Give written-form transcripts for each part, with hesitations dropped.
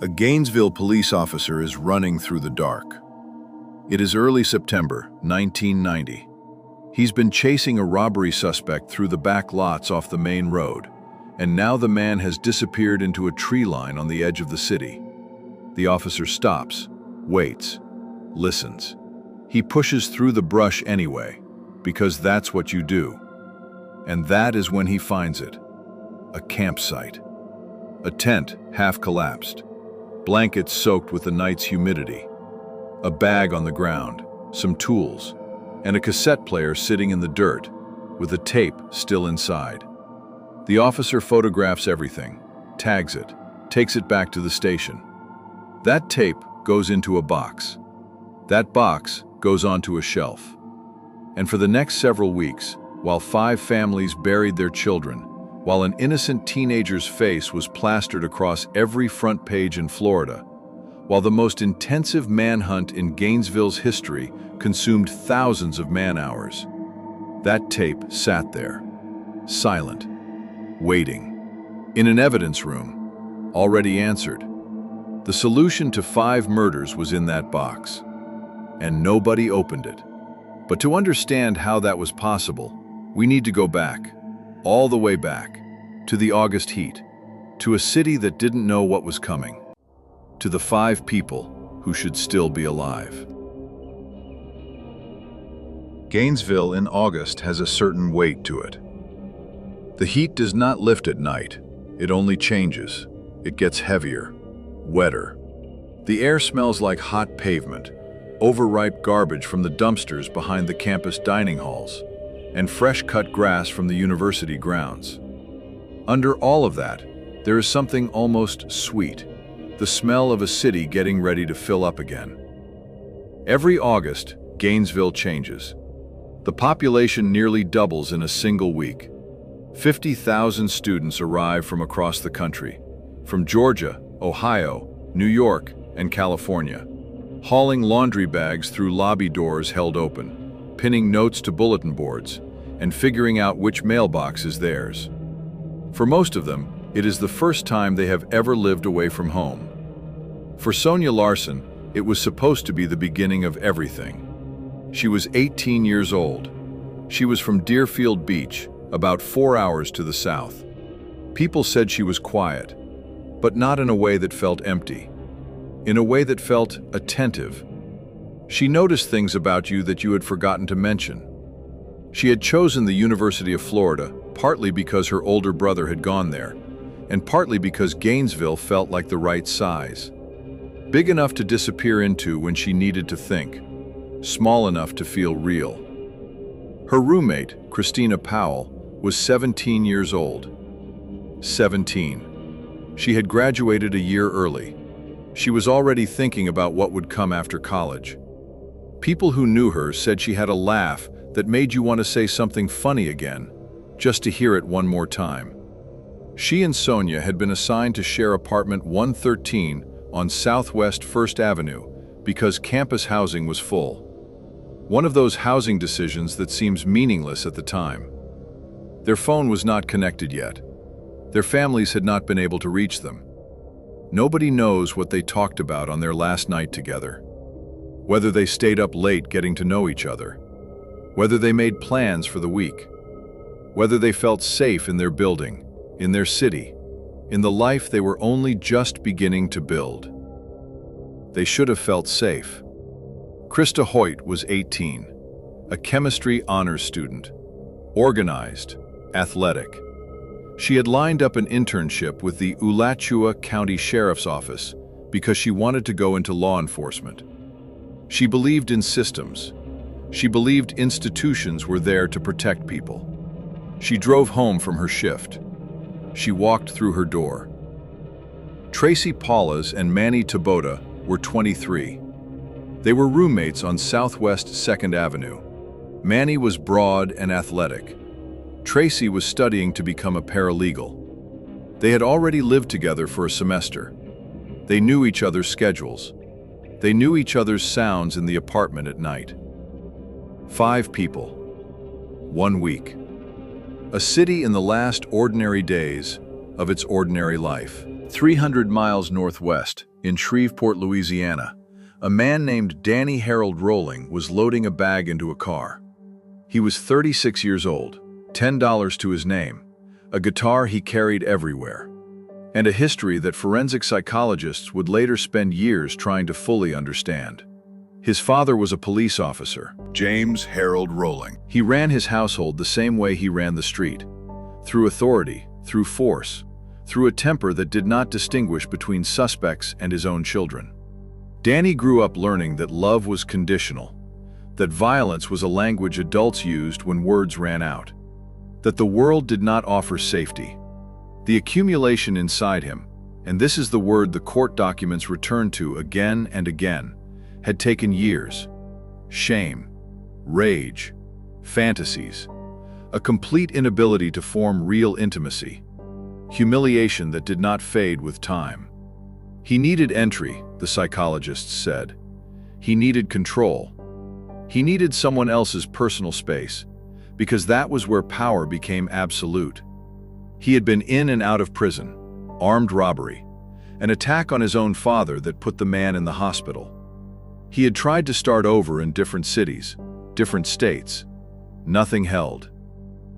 A Gainesville police officer is running through the dark. It is early September, 1990. He's been chasing a robbery suspect through the back lots off the main road, and now the man has disappeared into a tree line on the edge of the city. The officer stops, waits, listens. He pushes through the brush anyway, because that's what you do. And that is when he finds it. A campsite. A tent half collapsed. Blankets soaked with the night's humidity. A bag on the ground, some tools, and a cassette player sitting in the dirt, with a tape still inside. The officer photographs everything, tags it, takes it back to the station. That tape goes into a box. That box goes onto a shelf. And for the next several weeks, while 5 families buried their children, while an innocent teenager's face was plastered across every front page in Florida, while the most intensive manhunt in Gainesville's history consumed thousands of man-hours, that tape sat there, silent, waiting, in an evidence room, already answered. The solution to 5 murders was in that box, and nobody opened it. But to understand how that was possible, we need to go back, all the way back, to the August heat, to a city that didn't know what was coming, to the 5 people who should still be alive. Gainesville in August has a certain weight to it. The heat does not lift at night, it only changes. It gets heavier, wetter. The air smells like hot pavement, overripe garbage from the dumpsters behind the campus dining halls, and fresh-cut grass from the university grounds. Under all of that, there is something almost sweet, the smell of a city getting ready to fill up again. Every August, Gainesville changes. The population nearly doubles in a single week. 50,000 students arrive from across the country, from Georgia, Ohio, New York, and California, hauling laundry bags through lobby doors held open, pinning notes to bulletin boards, and figuring out which mailbox is theirs. For most of them, it is the first time they have ever lived away from home. For Sonia Larson, it was supposed to be the beginning of everything. She was 18 years old. She was from Deerfield Beach, about 4 hours to the south. People said she was quiet, but not in a way that felt empty. In a way that felt attentive. She noticed things about you that you had forgotten to mention. She had chosen the University of Florida partly because her older brother had gone there, and partly because Gainesville felt like the right size. Big enough to disappear into when she needed to think, small enough to feel real. Her roommate, Christina Powell, was 17 years old. 17. She had graduated a year early. She was already thinking about what would come after college. People who knew her said she had a laugh that made you want to say something funny again, just to hear it one more time. She and Sonia had been assigned to share apartment 113 on Southwest 1st Avenue because campus housing was full. One of those housing decisions that seems meaningless at the time. Their phone was not connected yet. Their families had not been able to reach them. Nobody knows what they talked about on their last night together. Whether they stayed up late getting to know each other. Whether they made plans for the week. Whether they felt safe in their building, in their city, in the life they were only just beginning to build. They should have felt safe. Krista Hoyt was 18, a chemistry honors student, organized, athletic. She had lined up an internship with the Alachua County Sheriff's Office because she wanted to go into law enforcement. She believed in systems. She believed institutions were there to protect people. She drove home from her shift. She walked through her door. Tracy Paulas and Manny Taboda were 23. They were roommates on Southwest 2nd Avenue. Manny was broad and athletic. Tracy was studying to become a paralegal. They had already lived together for a semester. They knew each other's schedules. They knew each other's sounds in the apartment at night. 5 people. 1 week. A city in the last ordinary days of its ordinary life. 300 miles northwest, In Shreveport, Louisiana, a man named Danny Harold Rolling was loading a bag into a car. He was 36 years old, $10 to his name, a guitar he carried everywhere, and a history that forensic psychologists would later spend years trying to fully understand. His father was a police officer, James Harold Rolling. He ran his household the same way he ran the street, through authority, through force, through a temper that did not distinguish between suspects and his own children. Danny grew up learning that love was conditional, that violence was a language adults used when words ran out, that the world did not offer safety. The accumulation inside him, and this is the word the court documents return to again and again, had taken years. Shame, rage, fantasies, a complete inability to form real intimacy, humiliation that did not fade with time. He needed entry, the psychologists said. He needed control. He needed someone else's personal space, because that was where power became absolute. He had been in and out of prison, armed robbery, an attack on his own father that put the man in the hospital. He had tried to start over in different cities, different states. Nothing held.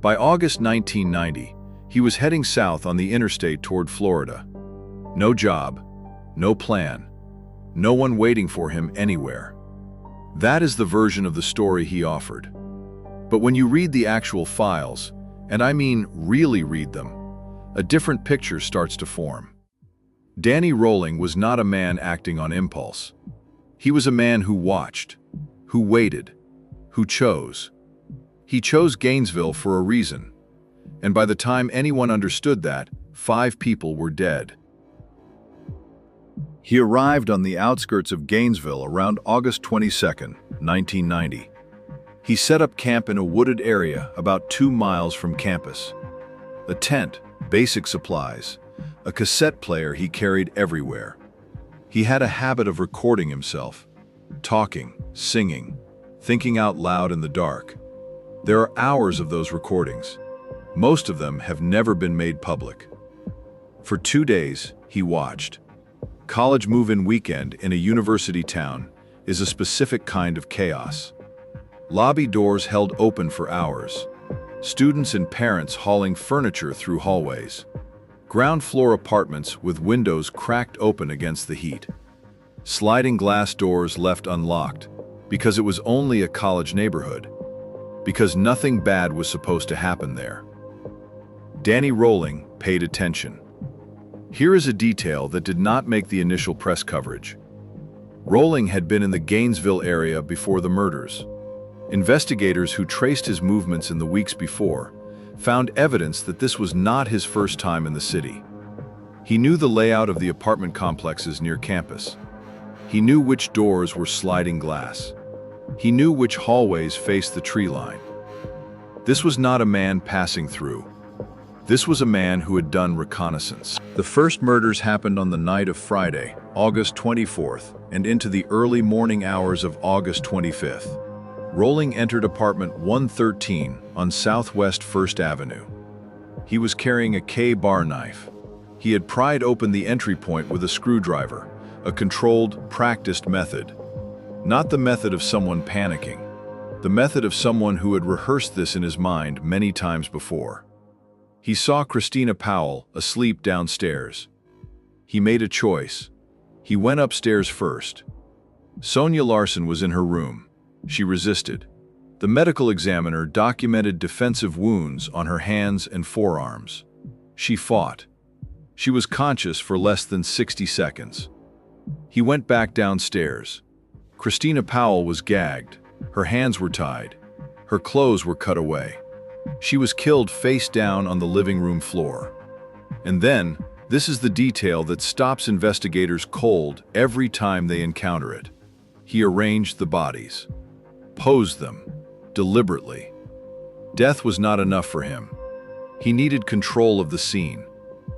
By August 1990, he was heading south on the interstate toward Florida. No job, no plan, no one waiting for him anywhere. That is the version of the story he offered. But when you read the actual files, and I mean really read them, a different picture starts to form. Danny Rolling was not a man acting on impulse. He was a man who watched, who waited, who chose. He chose Gainesville for a reason, and by the time anyone understood that, 5 people were dead. He arrived on the outskirts of Gainesville around August 22, 1990. He set up camp in a wooded area about 2 miles from campus. A tent, basic supplies, a cassette player he carried everywhere. He had a habit of recording himself, talking, singing, thinking out loud in the dark. There are hours of those recordings. Most of them have never been made public. For 2 days, he watched. College move-in weekend in a university town is a specific kind of chaos. Lobby doors held open for hours. Students and parents hauling furniture through hallways. Ground floor apartments with windows cracked open against the heat. Sliding glass doors left unlocked because it was only a college neighborhood, because nothing bad was supposed to happen there. Danny Rolling paid attention. Here is a detail that did not make the initial press coverage. Rolling had been in the Gainesville area before the murders. Investigators who traced his movements in the weeks before found evidence that this was not his first time in the city. He knew the layout of the apartment complexes near campus. He knew which doors were sliding glass. He knew which hallways faced the tree line. This was not a man passing through. This was a man who had done reconnaissance. The first murders happened on the night of Friday, August 24th, and into the early morning hours of August 25th. Rolling entered apartment 113 on Southwest 1st Avenue. He was carrying a K-bar knife. He had pried open the entry point with a screwdriver, a controlled, practiced method. Not the method of someone panicking, the method of someone who had rehearsed this in his mind many times before. He saw Christina Powell asleep downstairs. He made a choice. He went upstairs first. Sonia Larson was in her room. She resisted. The medical examiner documented defensive wounds on her hands and forearms. She fought. She was conscious for less than 60 seconds. He went back downstairs. Christina Powell was gagged. Her hands were tied. Her clothes were cut away. She was killed face down on the living room floor. And then, this is the detail that stops investigators cold every time they encounter it. He arranged the bodies. Posed them, deliberately. Death was not enough for him. He needed control of the scene.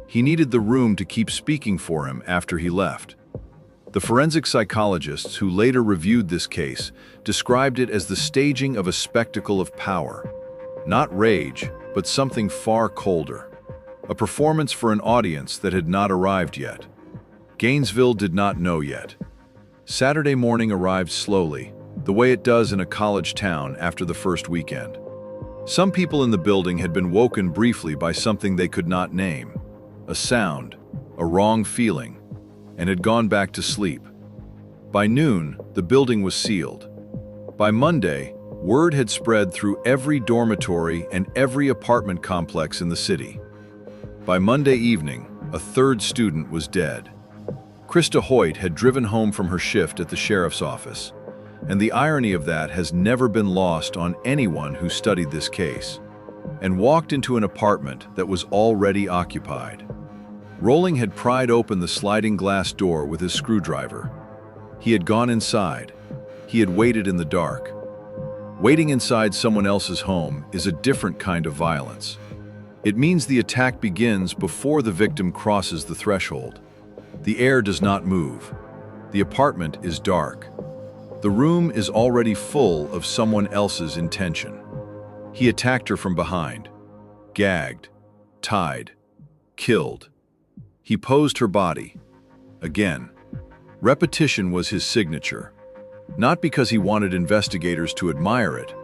He needed the room to keep speaking for him after he left. The forensic psychologists who later reviewed this case described it as the staging of a spectacle of power. Not rage, but something far colder. A performance for an audience that had not arrived yet. Gainesville did not know yet. Saturday morning arrived slowly, the way it does in a college town after the first weekend. Some people in the building had been woken briefly by something they could not name, a sound, a wrong feeling, and had gone back to sleep. By noon, the building was sealed. By Monday, word had spread through every dormitory and every apartment complex in the city. By Monday evening, a third student was dead. Krista Hoyt had driven home from her shift at the sheriff's office, and the irony of that has never been lost on anyone who studied this case, and walked into an apartment that was already occupied. Rolling had pried open the sliding glass door with his screwdriver. He had gone inside. He had waited in the dark. Waiting inside someone else's home is a different kind of violence. It means the attack begins before the victim crosses the threshold. The air does not move. The apartment is dark. The room is already full of someone else's intention. He attacked her from behind, gagged, tied, killed. He posed her body. Again. Repetition was his signature. Not because he wanted investigators to admire it,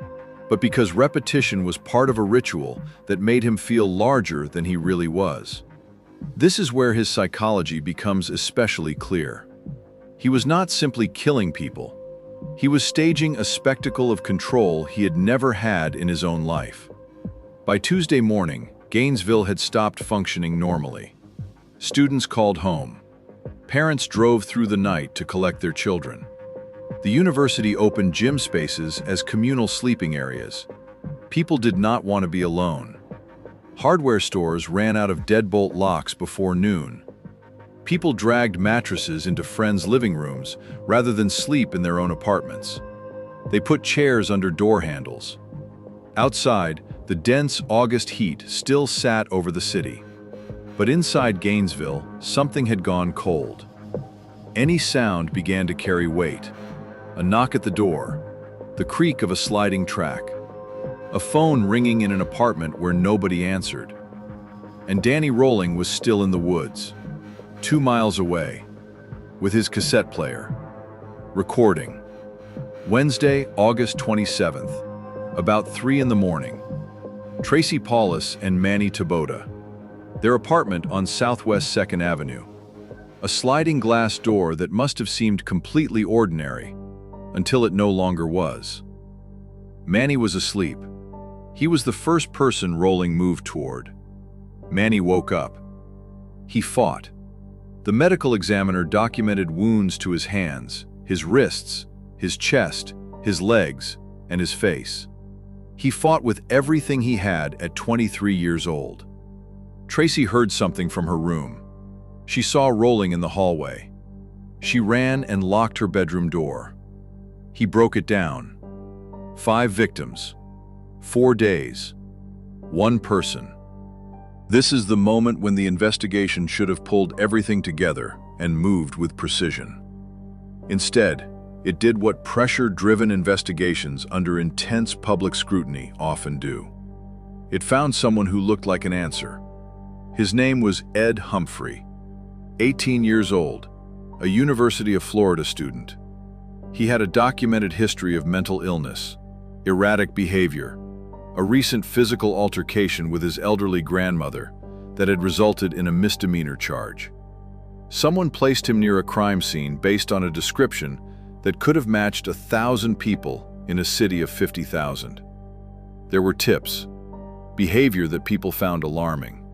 but because repetition was part of a ritual that made him feel larger than he really was. This is where his psychology becomes especially clear. He was not simply killing people. He was staging a spectacle of control he had never had in his own life. By Tuesday morning, Gainesville had stopped functioning normally. Students called home. Parents drove through the night to collect their children. The university opened gym spaces as communal sleeping areas. People did not want to be alone. Hardware stores ran out of deadbolt locks before noon. People dragged mattresses into friends' living rooms rather than sleep in their own apartments. They put chairs under door handles. Outside, the dense August heat still sat over the city. But inside Gainesville, something had gone cold. Any sound began to carry weight. A knock at the door, the creak of a sliding track, a phone ringing in an apartment where nobody answered. And Danny Rolling was still in the woods, 2 miles away, with his cassette player, recording. Wednesday, August 27th, about 3 in the morning. Tracy Paulus and Manny Taboda. Their apartment on Southwest 2nd Avenue. A sliding glass door that must have seemed completely ordinary, until it no longer was. Manny was asleep. He was the first person Rolling moved toward. Manny woke up. He fought. The medical examiner documented wounds to his hands, his wrists, his chest, his legs, and his face. He fought with everything he had at 23 years old. Tracy heard something from her room. She saw Rolling in the hallway. She ran and locked her bedroom door. He broke it down. 5 victims. 4 days. 1 person. This is the moment when the investigation should have pulled everything together and moved with precision. Instead, it did what pressure-driven investigations under intense public scrutiny often do. It found someone who looked like an answer. His name was Ed Humphrey, 18 years old, a University of Florida student. He had a documented history of mental illness, erratic behavior, a recent physical altercation with his elderly grandmother that had resulted in a misdemeanor charge. Someone placed him near a crime scene based on a description that could have matched 1,000 people in a city of 50,000. There were tips, behavior that people found alarming,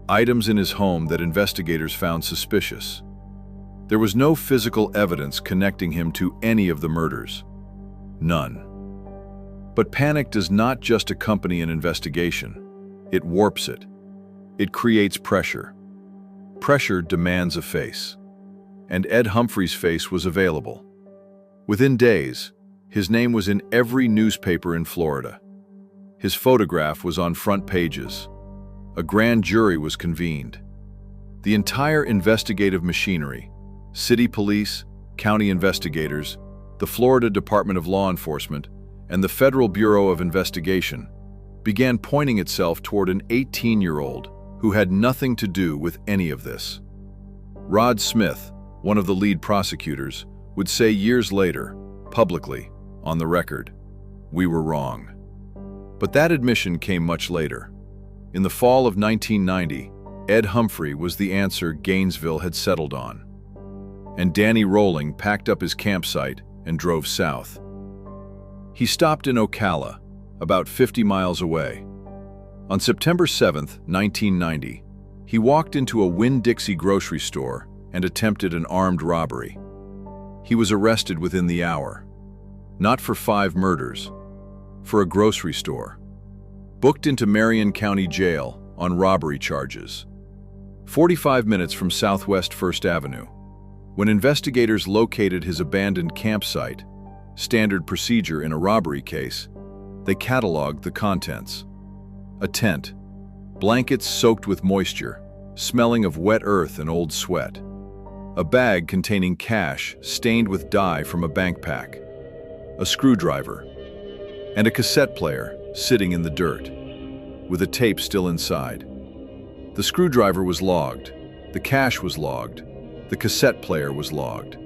items in his home that investigators found suspicious. There was no physical evidence connecting him to any of the murders. None. But panic does not just accompany an investigation. It warps it. It creates pressure. Pressure demands a face. And Ed Humphrey's face was available. Within days, his name was in every newspaper in Florida. His photograph was on front pages. A grand jury was convened. The entire investigative machinery, city police, county investigators, the Florida Department of Law Enforcement, and the Federal Bureau of Investigation, began pointing itself toward an 18-year-old who had nothing to do with any of this. Rod Smith, one of the lead prosecutors, would say years later, publicly, on the record, "We were wrong." But that admission came much later. In the fall of 1990, Ed Humphrey was the answer Gainesville had settled on. And Danny Rolling packed up his campsite and drove south. He stopped in Ocala, about 50 miles away. On September 7, 1990, he walked into a Winn-Dixie grocery store and attempted an armed robbery. He was arrested within the hour. Not for 5 murders, for a grocery store. Booked into Marion County Jail on robbery charges. 45 minutes from Southwest 1st Avenue. When investigators located his abandoned campsite, standard procedure in a robbery case, they cataloged the contents. A tent, blankets soaked with moisture, smelling of wet earth and old sweat. A bag containing cash stained with dye from a bank pack. A screwdriver, and a cassette player sitting in the dirt, with a tape still inside. The screwdriver was logged, the cash was logged, the cassette player was logged.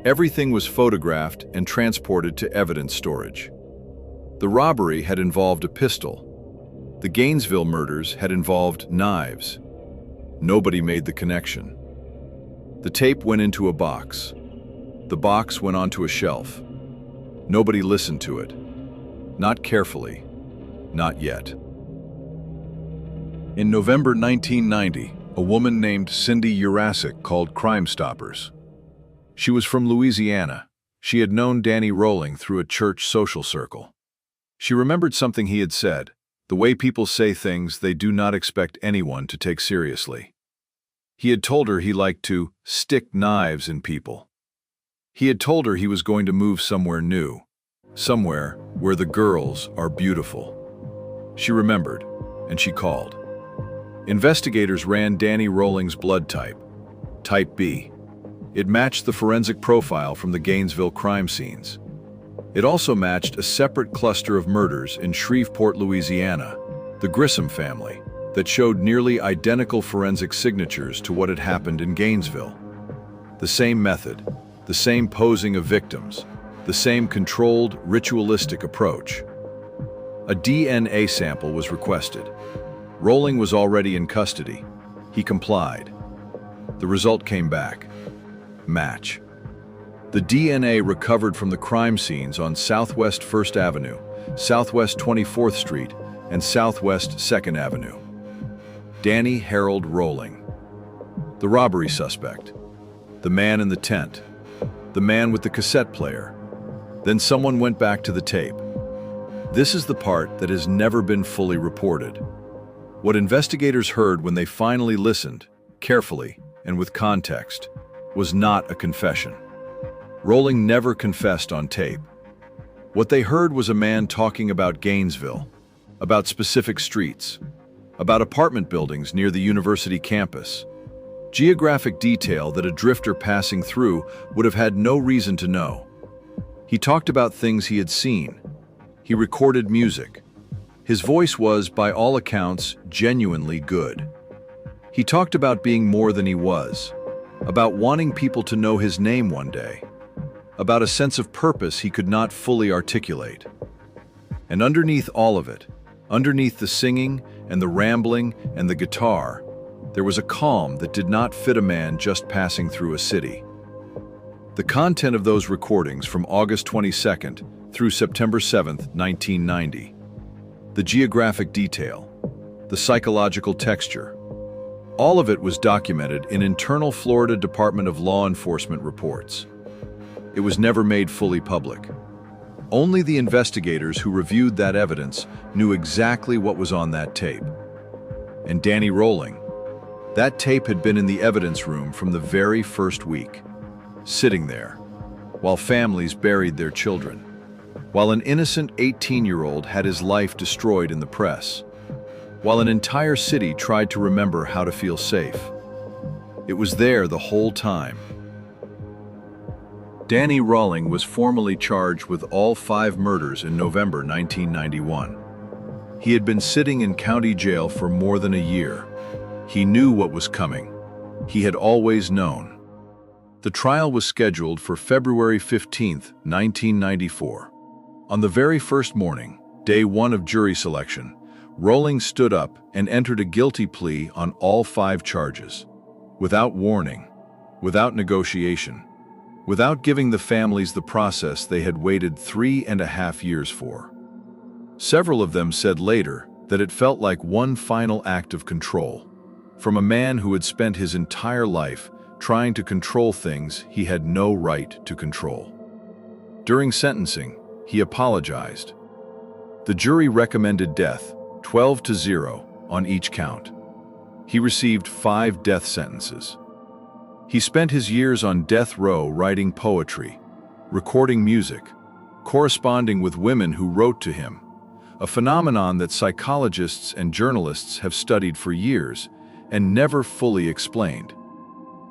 Everything was photographed and transported to evidence storage. The robbery had involved a pistol. The Gainesville murders had involved knives. Nobody made the connection. The tape went into a box. The box went onto a shelf. Nobody listened to it. Not carefully. Not yet. In November 1990, a woman named Cindy Urasic called Crime Stoppers. She was from Louisiana. She had known Danny Rolling through a church social circle. She remembered something he had said, the way people say things they do not expect anyone to take seriously. He had told her he liked to stick knives in people. He had told her he was going to move somewhere new, somewhere where the girls are beautiful. She remembered, and she called. Investigators ran Danny Rolling's blood type, type B. It matched the forensic profile from the Gainesville crime scenes. It also matched a separate cluster of murders in Shreveport, Louisiana, the Grissom family, that showed nearly identical forensic signatures to what had happened in Gainesville. The same method, the same posing of victims, the same controlled, ritualistic approach. A DNA sample was requested. Rolling was already in custody. He complied. The result came back. Match. The DNA recovered from the crime scenes on Southwest 1st Avenue, Southwest 24th Street, and Southwest 2nd Avenue. Danny Harold Rolling. The robbery suspect. The man in the tent. The man with the cassette player. Then someone went back to the tape. This is the part that has never been fully reported. What investigators heard when they finally listened, carefully and with context, was not a confession. Rolling never confessed on tape. What they heard was a man talking about Gainesville, about specific streets, about apartment buildings near the university campus. Geographic detail that a drifter passing through would have had no reason to know. He talked about things he had seen. He recorded music. His voice was, by all accounts, genuinely good. He talked about being more than he was, about wanting people to know his name one day, about a sense of purpose he could not fully articulate. And underneath all of it, underneath the singing and the rambling and the guitar, there was a calm that did not fit a man just passing through a city. The content of those recordings from August 22nd through September 7th, 1990. The geographic detail, the psychological texture, all of it was documented in internal Florida Department of Law Enforcement reports. It was never made fully public. Only the investigators who reviewed that evidence knew exactly what was on that tape. And Danny Rolling, that tape had been in the evidence room from the very first week, sitting there, while families buried their children, while an innocent 18-year-old had his life destroyed in the press, while an entire city tried to remember how to feel safe. It was there the whole time. Danny Rolling was formally charged with all 5 murders in November 1991. He had been sitting in county jail for more than a year. He knew what was coming. He had always known. The trial was scheduled for February 15, 1994. On the very first morning, day one of jury selection, Rolling stood up and entered a guilty plea on all 5 charges. Without warning, without negotiation, without giving the families the process they had waited 3.5 years for. Several of them said later that it felt like one final act of control, from a man who had spent his entire life trying to control things he had no right to control. During sentencing, he apologized. The jury recommended death, 12-0, on each count. He received 5 death sentences. He spent his years on death row writing poetry, recording music, corresponding with women who wrote to him, a phenomenon that psychologists and journalists have studied for years and never fully explained.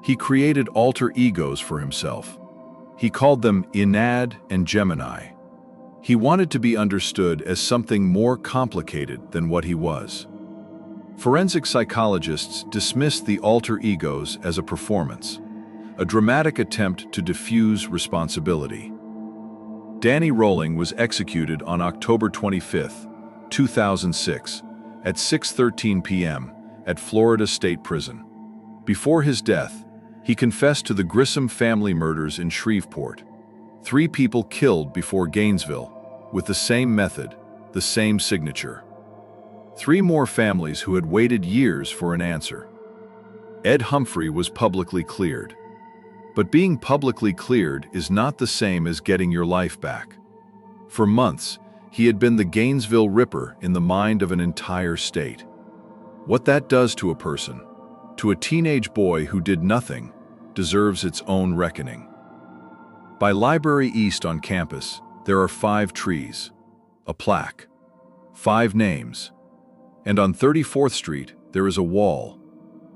He created alter egos for himself. He called them Enad and Gemini. He wanted to be understood as something more complicated than what he was. Forensic psychologists dismissed the alter egos as a performance, a dramatic attempt to diffuse responsibility. Danny Rolling was executed on October 25, 2006, at 6:13 p.m. at Florida State Prison. Before his death, he confessed to the Grissom family murders in Shreveport. 3 people killed before Gainesville, with the same method, the same signature. 3 more families who had waited years for an answer. Ed Humphrey was publicly cleared. But being publicly cleared is not the same as getting your life back. For months, he had been the Gainesville Ripper in the mind of an entire state. What that does to a person, to a teenage boy who did nothing, deserves its own reckoning. By Library East on campus, there are 5 trees, a plaque, 5 names, and on 34th Street there is a wall,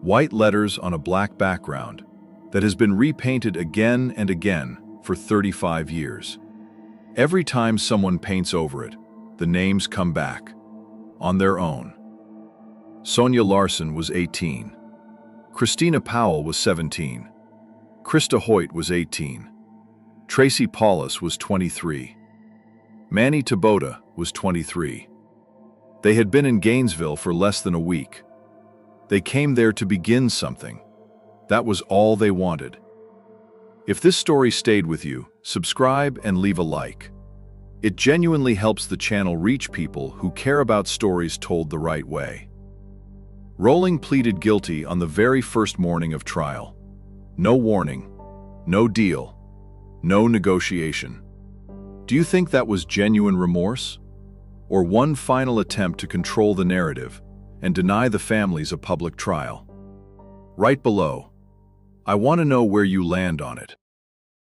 white letters on a black background, that has been repainted again and again for 35 years. Every time someone paints over it, the names come back, on their own. Sonia Larson was 18. Christina Powell was 17. Krista Hoyt was 18. Tracy Paulus was 23. Manny Taboda was 23. They had been in Gainesville for less than a week. They came there to begin something. That was all they wanted. If this story stayed with you, subscribe and leave a like. It genuinely helps the channel reach people who care about stories told the right way. Rolling pleaded guilty on the very first morning of trial. No warning, no deal, no negotiation. Do you think that was genuine remorse? Or one final attempt to control the narrative and deny the families a public trial? Write below. I want to know where you land on it.